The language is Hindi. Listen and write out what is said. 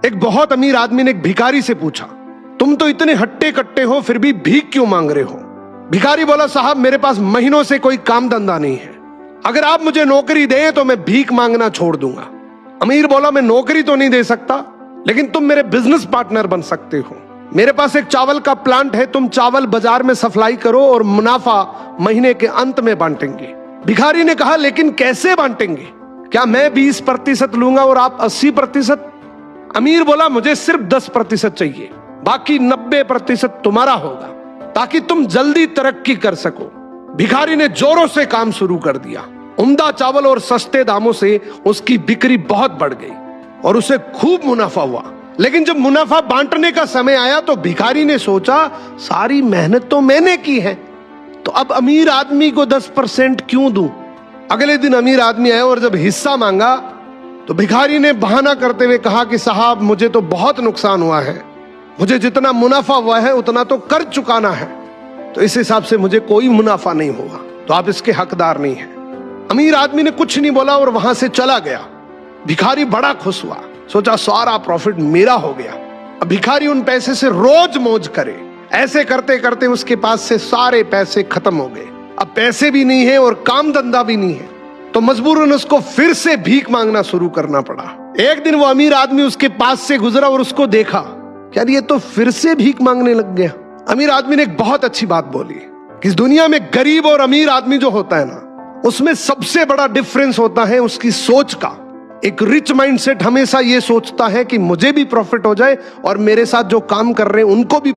एक बहुत अमीर आदमी ने एक भिखारी से पूछा, तुम तो इतने हट्टे कट्टे हो फिर भी भीख क्यों मांग रहे हो? भिखारी बोला, साहब मेरे पास महीनों से कोई काम धंधा नहीं है, अगर आप मुझे नौकरी दें तो मैं भीख मांगना छोड़ दूंगा। अमीर बोला, मैं नौकरी तो नहीं दे सकता, लेकिन तुम मेरे बिजनेस पार्टनर बन सकते हो। मेरे पास एक चावल का प्लांट है, तुम चावल बाजार में सप्लाई करो और मुनाफा महीने के अंत में बांटेंगे। भिखारी ने कहा, लेकिन कैसे बांटेंगे? क्या मैं 20% लूंगा और आप 80%? अमीर बोला, मुझे सिर्फ 10% चाहिए, बाकी 90% तुम्हारा होगा, ताकि तुम जल्दी तरक्की कर सको। भिखारी ने जोरों से काम शुरू कर दिया। उम्दा चावल और सस्ते दामों से उसकी बिक्री बहुत बढ़ गई और उसे खूब मुनाफा हुआ। लेकिन जब मुनाफा बांटने का समय आया तो भिखारी ने सोचा, सारी मेहनत तो मैंने की है, तो अब अमीर आदमी को 10% क्यों दूं? अगले दिन अमीर आदमी आया और जब हिस्सा मांगा तो भिखारी ने बहाना करते हुए कहा कि साहब मुझे तो बहुत नुकसान हुआ है, मुझे जितना मुनाफा हुआ है उतना तो कर चुकाना है, तो इस हिसाब से मुझे कोई मुनाफा नहीं हुआ, तो आप इसके हकदार नहीं हैं। अमीर आदमी ने कुछ नहीं बोला और वहां से चला गया। भिखारी बड़ा खुश हुआ, सोचा सारा प्रॉफिट मेरा हो गया। अब भिखारी उन पैसे से रोज मौज करे। ऐसे करते करते उसके पास से सारे पैसे खत्म हो गए। अब पैसे भी नहीं है और काम धंधा भी नहीं है, तो मजबूरन उसको फिर से भीख मांगना शुरू करना पड़ा। एक दिन वो अमीर आदमी उसके पास से गुजरा और उसको देखा, यार ये तो फिर से भीख मांगने लग गया। अमीर आदमी ने एक बहुत अच्छी बात बोली कि इस दुनिया में गरीब और अमीर आदमी जो होता है ना, उसमें सबसे बड़ा डिफरेंस होता है उसकी सोच का। एक रिच माइंडसेट हमेशा ये सोचता है कि मुझे भी प्रॉफिट हो जाए और मेरे साथ जो काम कर रहे हैं उनको भी